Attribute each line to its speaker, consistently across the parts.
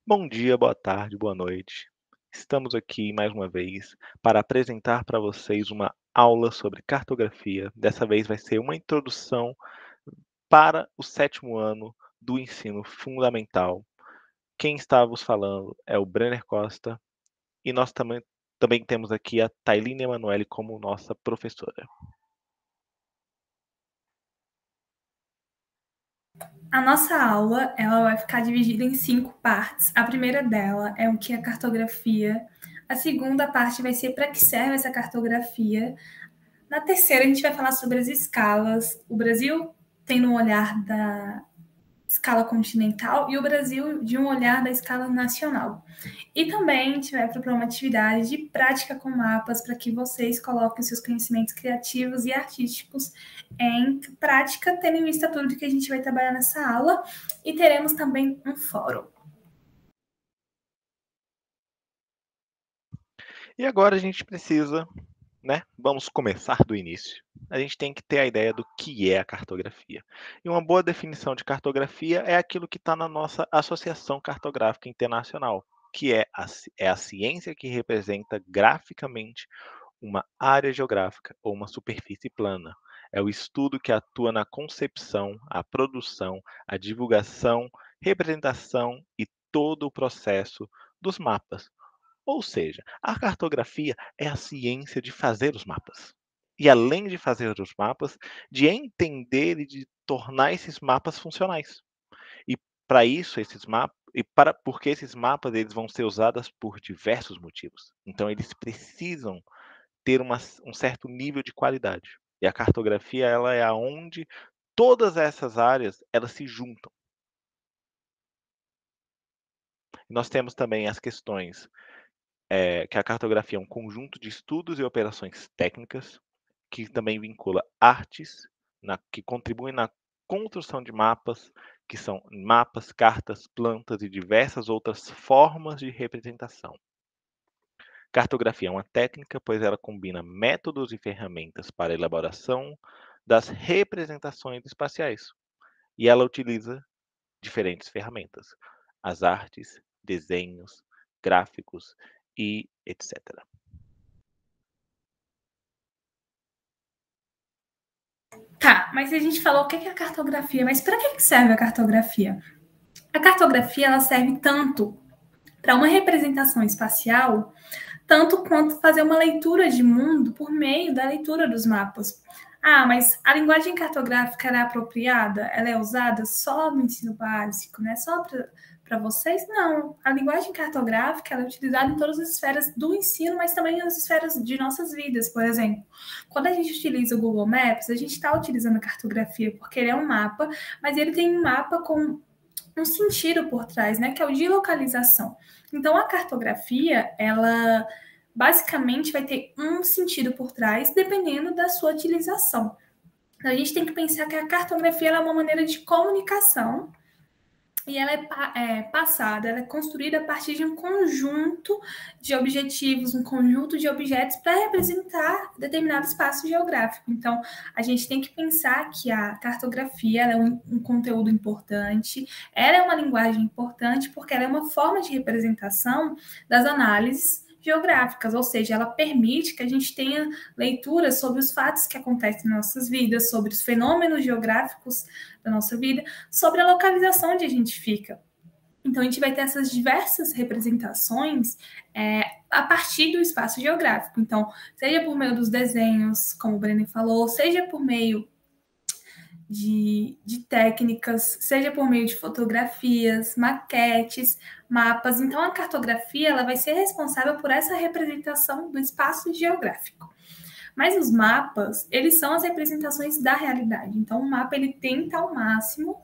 Speaker 1: Bom dia, boa tarde, boa noite. Estamos aqui mais uma vez para apresentar para vocês uma aula sobre cartografia. Dessa vez vai ser uma introdução para o sétimo ano do ensino fundamental. Quem está vos falando é o Brenner Costa e nós também temos aqui a Tailine Emanuele como nossa professora.
Speaker 2: A nossa aula ela vai ficar dividida em 5 partes. A primeira dela é o que é cartografia. A segunda parte vai ser para que serve essa cartografia. Na terceira, a gente vai falar sobre as escalas. O Brasil tem no olhar da escala continental e o Brasil de um olhar da escala nacional. E também a gente vai propor uma atividade de prática com mapas para que vocês coloquem seus conhecimentos criativos e artísticos em prática, tendo em vista tudo que a gente vai trabalhar nessa aula. E teremos também um fórum.
Speaker 1: E agora a gente precisa, vamos começar do início. A gente tem que ter a ideia do que é a cartografia. E uma boa definição de cartografia é aquilo que está na nossa Associação Cartográfica Internacional, que é a ciência que representa graficamente uma área geográfica ou uma superfície plana. É o estudo que atua na concepção, a produção, a divulgação, representação e todo o processo dos mapas. Ou seja, a cartografia é a ciência de fazer os mapas. E além de fazer os mapas, de entender e de tornar esses mapas funcionais. E para isso, porque esses mapas eles vão ser usados por diversos motivos. Então, eles precisam ter um certo nível de qualidade. E a cartografia ela é aonde todas essas áreas elas se juntam. Nós temos também as questões que a cartografia é um conjunto de estudos e operações técnicas, que também vincula artes, que contribuem na construção de mapas, que são mapas, cartas, plantas e diversas outras formas de representação. Cartografia é uma técnica, pois ela combina métodos e ferramentas para a elaboração das representações espaciais. E ela utiliza diferentes ferramentas, as artes, desenhos, gráficos e etc.
Speaker 2: Tá, mas a gente falou o que é a cartografia, mas para que serve a cartografia? A cartografia ela serve tanto para uma representação espacial, tanto quanto fazer uma leitura de mundo por meio da leitura dos mapas. Ah, mas a linguagem cartográfica é apropriada? Ela é usada só no ensino básico, né? Só para vocês? Não. A linguagem cartográfica ela é utilizada em todas as esferas do ensino, mas também nas esferas de nossas vidas. Por exemplo, quando a gente utiliza o Google Maps, a gente está utilizando a cartografia porque ele é um mapa, mas ele tem um mapa com um sentido por trás, né? Que é o de localização. Então, a cartografia, ela basicamente vai ter um sentido por trás, dependendo da sua utilização. Então, a gente tem que pensar que a cartografia é uma maneira de comunicação e ela é passada, ela é construída a partir de um conjunto de objetivos, um conjunto de objetos para representar determinado espaço geográfico. Então, a gente tem que pensar que a cartografia é um conteúdo importante, ela é uma linguagem importante porque ela é uma forma de representação das análises geográficas, ou seja, ela permite que a gente tenha leituras sobre os fatos que acontecem nas nossas vidas, sobre os fenômenos geográficos da nossa vida, sobre a localização onde a gente fica. Então, a gente vai ter essas diversas representações a partir do espaço geográfico. Então, seja por meio dos desenhos, como o Brenner falou, seja por meio de técnicas, seja por meio de fotografias, maquetes, mapas. Então, a cartografia ela vai ser responsável por essa representação do espaço geográfico. Mas os mapas, eles são as representações da realidade. Então, o mapa ele tenta ao máximo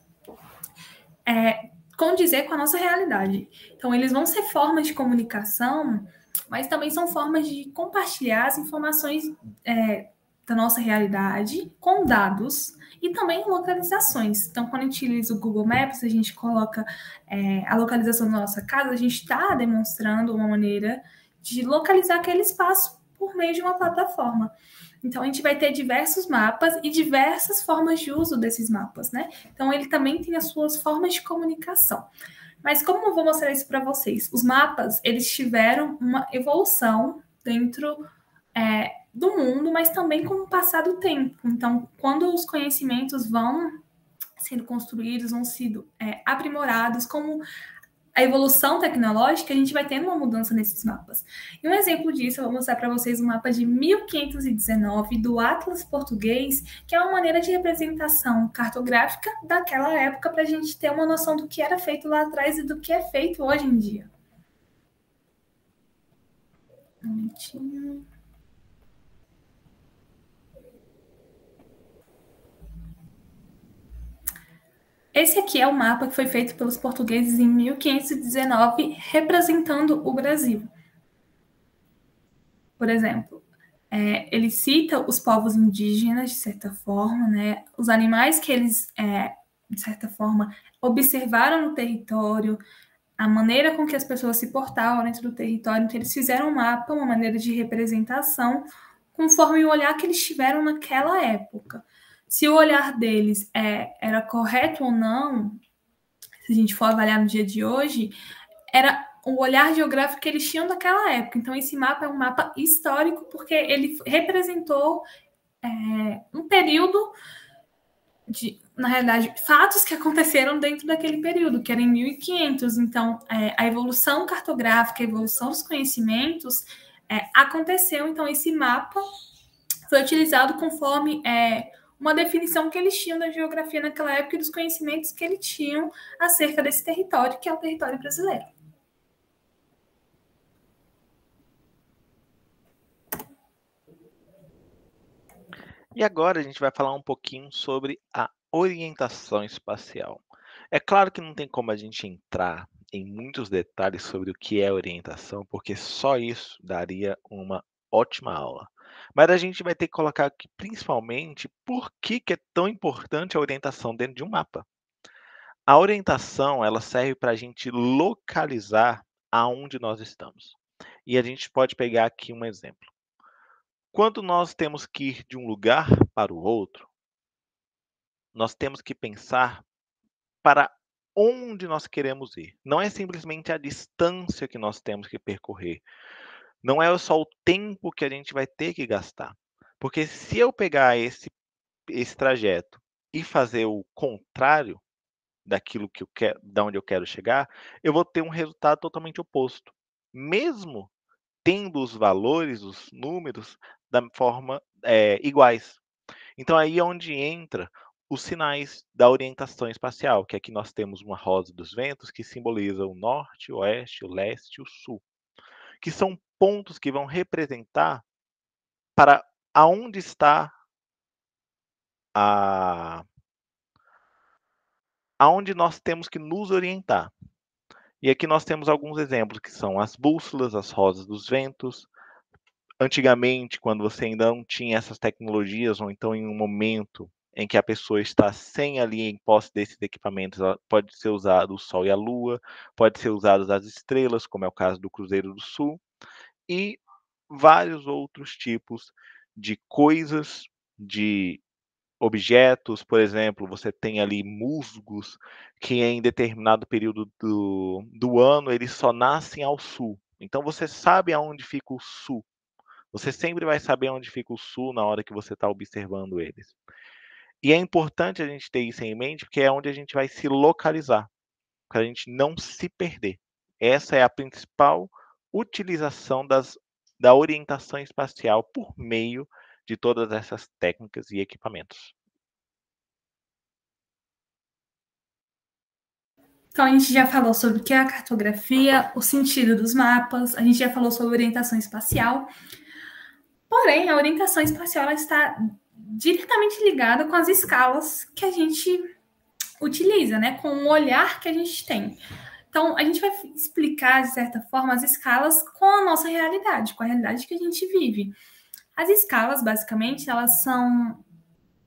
Speaker 2: condizer com a nossa realidade. Então, eles vão ser formas de comunicação, mas também são formas de compartilhar as informações da nossa realidade com dados e também localizações. Então, quando a gente utiliza o Google Maps, a gente coloca a localização da nossa casa, a gente está demonstrando uma maneira de localizar aquele espaço por meio de uma plataforma. Então, a gente vai ter diversos mapas e diversas formas de uso desses mapas, né? Então, ele também tem as suas formas de comunicação. Mas como eu vou mostrar isso para vocês? Os mapas, eles tiveram uma evolução dentro do mundo, mas também com o passar do tempo. Então, quando os conhecimentos vão sendo construídos, vão sendo aprimorados, como a evolução tecnológica, a gente vai tendo uma mudança nesses mapas. E um exemplo disso, eu vou mostrar para vocês um mapa de 1519 do Atlas Português, que é uma maneira de representação cartográfica daquela época, para a gente ter uma noção do que era feito lá atrás e do que é feito hoje em dia. Um momentinho. Esse aqui é o mapa que foi feito pelos portugueses em 1519, representando o Brasil. Por exemplo, ele cita os povos indígenas, de certa forma, né? Os animais que eles, de certa forma, observaram no território, a maneira com que as pessoas se portavam dentro do território. Então, eles fizeram um mapa, uma maneira de representação, conforme o olhar que eles tiveram naquela época. Se o olhar deles era correto ou não, se a gente for avaliar no dia de hoje, era o olhar geográfico que eles tinham naquela época. Então, esse mapa é um mapa histórico, porque ele representou um período de, na realidade, fatos que aconteceram dentro daquele período, que era em 1500. Então, a evolução cartográfica, a evolução dos conhecimentos aconteceu. Então, esse mapa foi utilizado conforme uma definição que eles tinham da geografia naquela época e dos conhecimentos que eles tinham acerca desse território, que é o território brasileiro.
Speaker 1: E agora a gente vai falar um pouquinho sobre a orientação espacial. É claro que não tem como a gente entrar em muitos detalhes sobre o que é orientação, porque só isso daria uma ótima aula. Mas a gente vai ter que colocar aqui principalmente por que é tão importante a orientação dentro de um mapa. A orientação, ela serve para a gente localizar aonde nós estamos. E a gente pode pegar aqui um exemplo. Quando nós temos que ir de um lugar para o outro, nós temos que pensar para onde nós queremos ir. Não é simplesmente a distância que nós temos que percorrer. Não é só o tempo que a gente vai ter que gastar. Porque se eu pegar esse trajeto e fazer o contrário daquilo que eu quero, da onde eu quero chegar, eu vou ter um resultado totalmente oposto. Mesmo tendo os valores, os números, da forma iguais. Então aí é onde entra os sinais da orientação espacial, que aqui nós temos uma rosa dos ventos que simboliza o norte, o oeste, o leste e o sul, que são pontos que vão representar para aonde está a aonde nós temos que nos orientar. E aqui nós temos alguns exemplos que são as bússolas, as rosas dos ventos. Antigamente, quando você ainda não tinha essas tecnologias, ou então em um momento em que a pessoa está sem ali em posse desses equipamentos, pode ser usado o Sol e a Lua, pode ser usado as estrelas, como é o caso do Cruzeiro do Sul, e vários outros tipos de coisas, de objetos, por exemplo, você tem ali musgos que em determinado período do ano eles só nascem ao sul. Então você sabe aonde fica o sul. Você sempre vai saber onde fica o sul na hora que você está observando eles. E é importante a gente ter isso em mente, porque é onde a gente vai se localizar, para a gente não se perder. Essa é a principal utilização da orientação espacial por meio de todas essas técnicas e equipamentos.
Speaker 2: Então, a gente já falou sobre o que é a cartografia, o sentido dos mapas, a gente já falou sobre orientação espacial. Porém, a orientação espacial ela está diretamente ligada com as escalas que a gente utiliza, né? Com o olhar que a gente tem. Então, a gente vai explicar, de certa forma, as escalas com a nossa realidade, com a realidade que a gente vive. As escalas, basicamente, elas são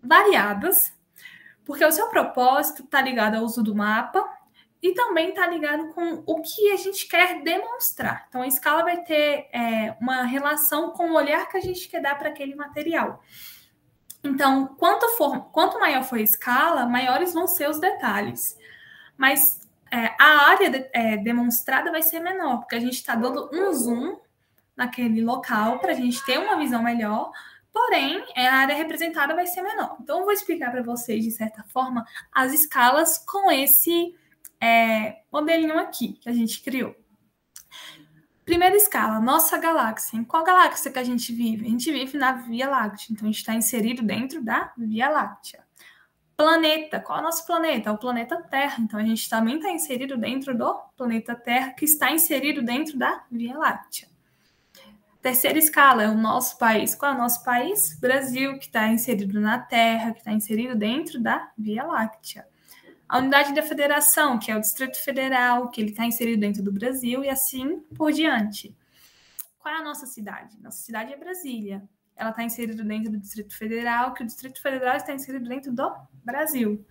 Speaker 2: variadas, porque o seu propósito está ligado ao uso do mapa e também está ligado com o que a gente quer demonstrar. Então, a escala vai ter uma relação com o olhar que a gente quer dar para aquele material. Então, quanto maior for a escala, maiores vão ser os detalhes. Mas a área demonstrada vai ser menor, porque a gente está dando um zoom naquele local para a gente ter uma visão melhor, porém, a área representada vai ser menor. Então, eu vou explicar para vocês, de certa forma, as escalas com esse modelinho aqui que a gente criou. Primeira escala, nossa galáxia. Em qual galáxia que a gente vive? A gente vive na Via Láctea, então a gente está inserido dentro da Via Láctea. Planeta, qual é o nosso planeta? É o planeta Terra, então a gente também está inserido dentro do planeta Terra, que está inserido dentro da Via Láctea. Terceira escala é o nosso país. Qual é o nosso país? Brasil, que está inserido na Terra, que está inserido dentro da Via Láctea. A unidade da federação, que é o Distrito Federal, que ele está inserido dentro do Brasil, e assim por diante. Qual é a nossa cidade? Nossa cidade é Brasília. Ela está inserida dentro do Distrito Federal, que o Distrito Federal está inserido dentro do Brasil.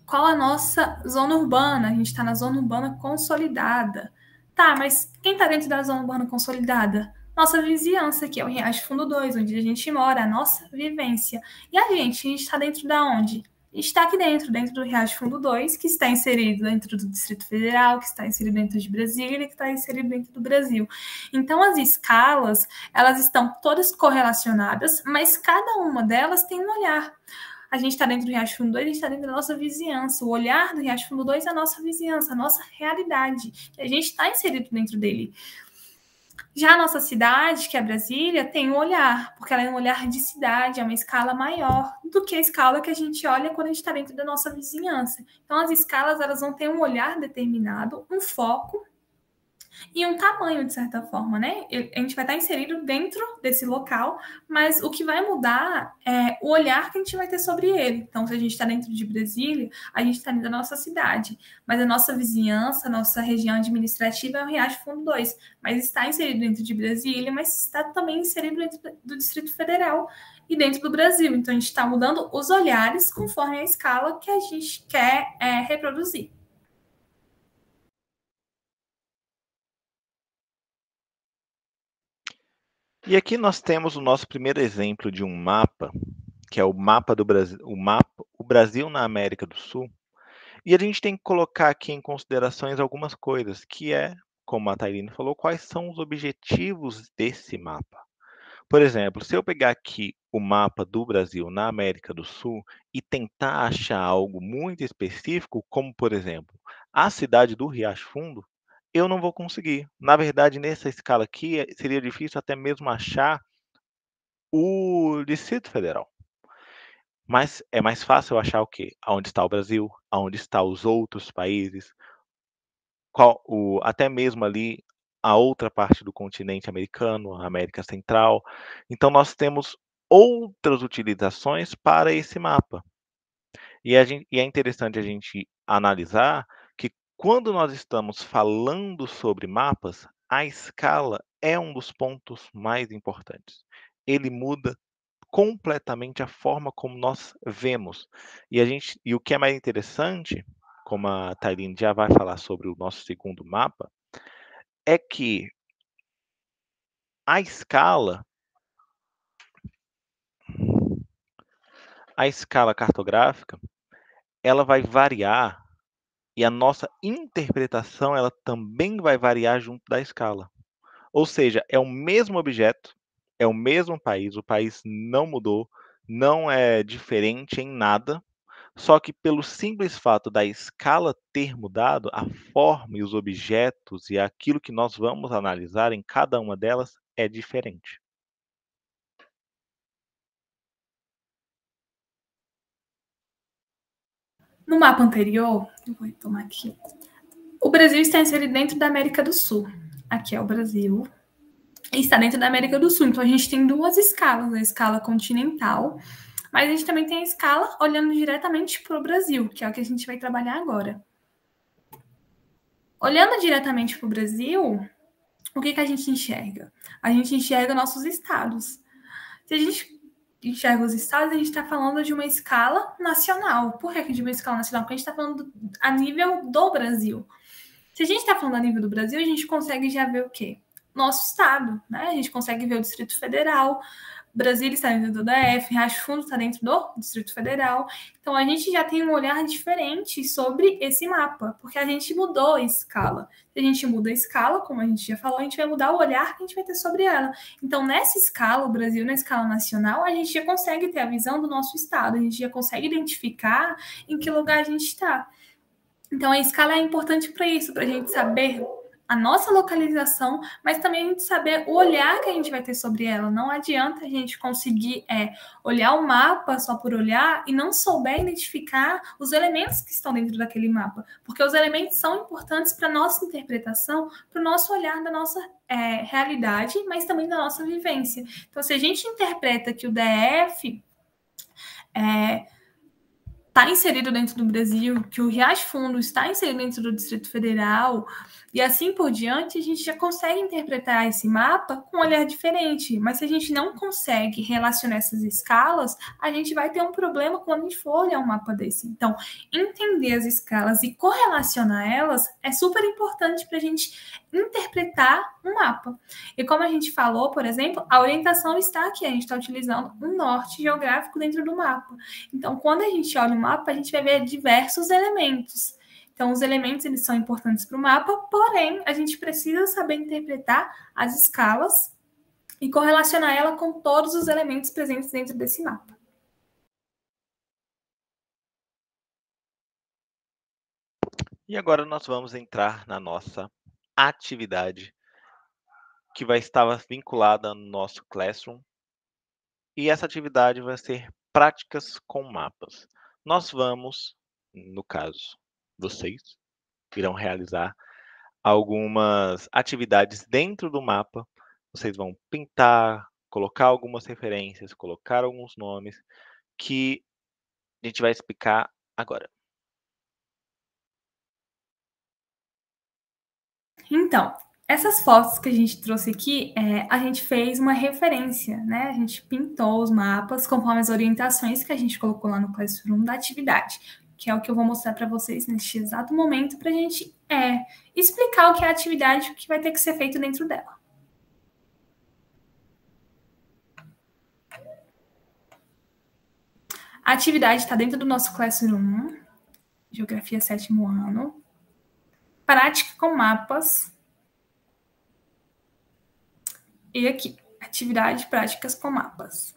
Speaker 2: Qual a nossa zona urbana? A gente está na zona urbana consolidada. Tá, mas quem está dentro da zona urbana consolidada? Nossa vizinhança, que é o Riacho Fundo 2, onde a gente mora, a nossa vivência. E a gente está dentro da onde? Está aqui dentro do Riacho Fundo 2, que está inserido dentro do Distrito Federal, que está inserido dentro de Brasília e que está inserido dentro do Brasil. Então, as escalas, elas estão todas correlacionadas, mas cada uma delas tem um olhar. A gente está dentro do Riacho Fundo 2, a gente está dentro da nossa vizinhança. O olhar do Riacho Fundo 2 é a nossa vizinhança, a nossa realidade. E a gente está inserido dentro dele. Já a nossa cidade, que é Brasília, tem um olhar, porque ela é um olhar de cidade, é uma escala maior do que a escala que a gente olha quando a gente está dentro da nossa vizinhança. Então, as escalas elas vão ter um olhar determinado, um foco e um tamanho, de certa forma, né? A gente vai estar inserido dentro desse local, mas o que vai mudar é o olhar que a gente vai ter sobre ele. Então, se a gente está dentro de Brasília, a gente está dentro da nossa cidade, mas a nossa vizinhança, a nossa região administrativa é o Riacho Fundo 2, mas está inserido dentro de Brasília, mas está também inserido dentro do Distrito Federal e dentro do Brasil. Então, a gente está mudando os olhares conforme a escala que a gente quer reproduzir.
Speaker 1: E aqui nós temos o nosso primeiro exemplo de um mapa, que é o mapa do Brasil, o Brasil na América do Sul. E a gente tem que colocar aqui em considerações algumas coisas, que é, como a Tairine falou, quais são os objetivos desse mapa. Por exemplo, se eu pegar aqui o mapa do Brasil na América do Sul e tentar achar algo muito específico, como, por exemplo, a cidade do Riacho Fundo, eu não vou conseguir. Na verdade, nessa escala aqui, seria difícil até mesmo achar o Distrito Federal. Mas é mais fácil eu achar o quê? Aonde está o Brasil, aonde estão os outros países, até mesmo ali a outra parte do continente americano, a América Central. Então, nós temos outras utilizações para esse mapa. E é interessante a gente analisar que quando nós estamos falando sobre mapas, a escala é um dos pontos mais importantes. Ele muda completamente a forma como nós vemos. E o que é mais interessante, como a Tairine já vai falar sobre o nosso segundo mapa, é que a escala cartográfica, ela vai variar e a nossa interpretação, ela também vai variar junto da escala. Ou seja, é o mesmo objeto, é o mesmo país, o país não mudou, não é diferente em nada, só que pelo simples fato da escala ter mudado, a forma e os objetos e aquilo que nós vamos analisar em cada uma delas é diferente.
Speaker 2: No mapa anterior, eu vou retomar aqui, o Brasil está inserido dentro da América do Sul. Aqui é o Brasil. E está dentro da América do Sul. Então, a gente tem duas escalas. A escala continental, mas a gente também tem a escala olhando diretamente para o Brasil, que é o que a gente vai trabalhar agora. Olhando diretamente para o Brasil, o que a gente enxerga? A gente enxerga nossos estados. Se a gente enxerga os estados, a gente está falando de uma escala nacional. Por que de uma escala nacional? Porque a gente está falando a nível do Brasil. Se a gente está falando a nível do Brasil, a gente consegue já ver o quê? Nosso estado, né? A gente consegue ver o Distrito Federal, Brasília está dentro do DF, Riacho Fundo está dentro do Distrito Federal. Então, a gente já tem um olhar diferente sobre esse mapa, porque a gente mudou a escala. Se a gente muda a escala, como a gente já falou, a gente vai mudar o olhar que a gente vai ter sobre ela. Então, nessa escala, o Brasil, na escala nacional, a gente já consegue ter a visão do nosso estado, a gente já consegue identificar em que lugar a gente está. Então, a escala é importante para isso, para a gente saber a nossa localização, mas também a gente saber o olhar que a gente vai ter sobre ela. Não adianta a gente conseguir olhar o mapa só por olhar e não souber identificar os elementos que estão dentro daquele mapa, porque os elementos são importantes para a nossa interpretação, para o nosso olhar da nossa realidade, mas também da nossa vivência. Então, se a gente interpreta que o DF está inserido dentro do Brasil, que o Riacho Fundo está inserido dentro do Distrito Federal, e assim por diante, a gente já consegue interpretar esse mapa com um olhar diferente. Mas se a gente não consegue relacionar essas escalas, a gente vai ter um problema quando a gente for olhar um mapa desse. Então, entender as escalas e correlacionar elas é super importante para a gente interpretar um mapa. E como a gente falou, por exemplo, a orientação está aqui, a gente está utilizando um norte geográfico dentro do mapa. Então, quando a gente olha o mapa, a gente vai ver diversos elementos. Então, os elementos eles são importantes para o mapa, porém, a gente precisa saber interpretar as escalas e correlacionar ela com todos os elementos presentes dentro desse mapa.
Speaker 1: E agora nós vamos entrar na nossa atividade, que vai estar vinculada no nosso Classroom. E essa atividade vai ser práticas com mapas. Nós vamos, no caso, vocês irão realizar algumas atividades dentro do mapa. Vocês vão pintar, colocar algumas referências, colocar alguns nomes que a gente vai explicar agora.
Speaker 2: Então, essas fotos que a gente trouxe aqui, a gente fez uma referência, né? A gente pintou os mapas conforme as orientações que a gente colocou lá no Classroom da atividade, que é o que eu vou mostrar para vocês neste exato momento, para a gente explicar o que é a atividade e o que vai ter que ser feito dentro dela. A atividade está dentro do nosso Classroom, Geografia 7º ano, prática com mapas. E aqui, atividade práticas com mapas.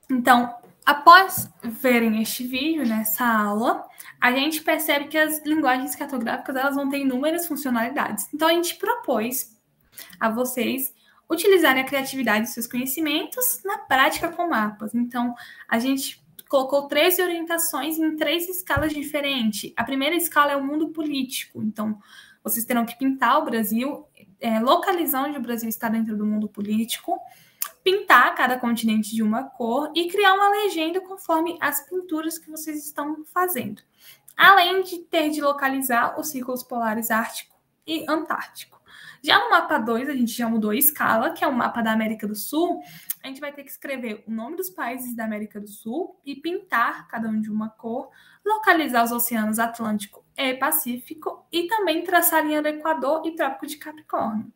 Speaker 2: Então, após verem este vídeo, nessa aula, a gente percebe que as linguagens cartográficas elas vão ter inúmeras funcionalidades. Então, a gente propôs a vocês utilizarem a criatividade e seus conhecimentos na prática com mapas. Então, a gente colocou 13 orientações em 3 escalas diferentes. A primeira escala é o mundo político. Então, vocês terão que pintar o Brasil, localizar onde o Brasil está dentro do mundo político, pintar cada continente de uma cor e criar uma legenda conforme as pinturas que vocês estão fazendo. Além de ter de localizar os círculos polares ártico e antártico. Já no mapa 2, a gente já mudou a escala, que é o mapa da América do Sul. A gente vai ter que escrever o nome dos países da América do Sul e pintar cada um de uma cor, localizar os oceanos Atlântico e Pacífico e também traçar a linha do Equador e Trópico de Capricórnio.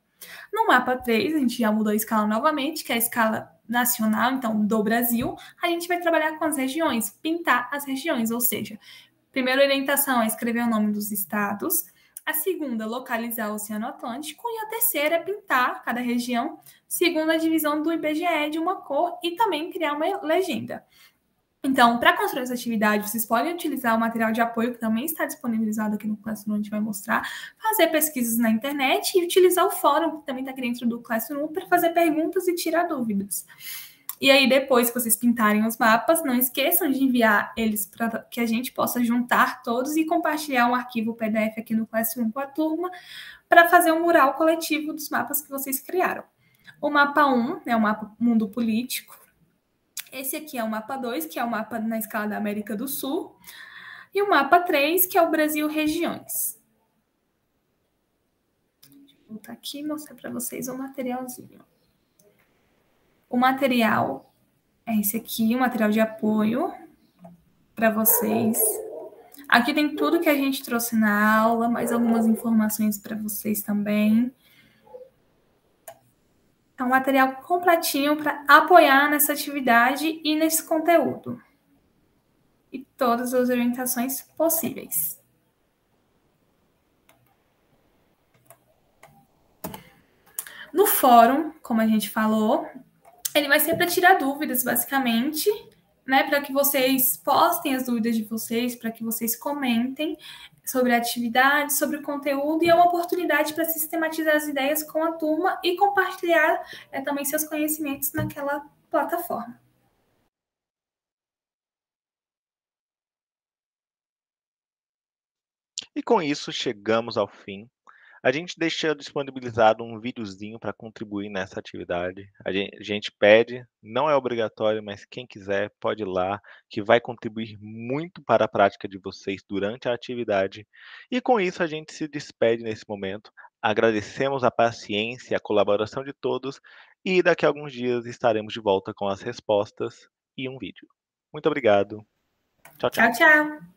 Speaker 2: No mapa 3, a gente já mudou a escala novamente, que é a escala nacional, então do Brasil. A gente vai trabalhar com as regiões, pintar as regiões, ou seja, a primeira orientação é escrever o nome dos estados, a segunda, localizar o Oceano Atlântico, e a terceira é pintar cada região, segundo a divisão do IBGE de uma cor, e também criar uma legenda. Então, para construir essa atividade, vocês podem utilizar o material de apoio que também está disponibilizado aqui no Classroom, a gente vai mostrar, fazer pesquisas na internet e utilizar o fórum que também está aqui dentro do Classroom para fazer perguntas e tirar dúvidas. E aí, depois que vocês pintarem os mapas, não esqueçam de enviar eles para que a gente possa juntar todos e compartilhar um arquivo PDF aqui no Classroom com a turma para fazer um mural coletivo dos mapas que vocês criaram. O mapa 1 é o mapa mundo político. Esse aqui é o mapa 2, que é o mapa na escala da América do Sul. E o mapa 3, que é o Brasil regiões. Deixa eu voltar aqui e mostrar para vocês o materialzinho. O material é esse aqui, o material de apoio para vocês. Aqui tem tudo que a gente trouxe na aula, mais algumas informações para vocês também. É um material completinho para apoiar nessa atividade e nesse conteúdo. E todas as orientações possíveis. No fórum, como a gente falou, ele vai ser para tirar dúvidas, basicamente, né? Para que vocês postem as dúvidas de vocês, para que vocês comentem sobre a atividade, sobre o conteúdo, e é uma oportunidade para sistematizar as ideias com a turma e compartilhar também seus conhecimentos naquela plataforma.
Speaker 1: E com isso chegamos ao fim. A gente deixa disponibilizado um videozinho para contribuir nessa atividade. A gente pede, não é obrigatório, mas quem quiser pode ir lá, que vai contribuir muito para a prática de vocês durante a atividade. E com isso a gente se despede nesse momento. Agradecemos a paciência e a colaboração de todos e daqui a alguns dias estaremos de volta com as respostas e um vídeo. Muito obrigado. Tchau,
Speaker 2: Tchau,
Speaker 1: tchau.
Speaker 2: tchau!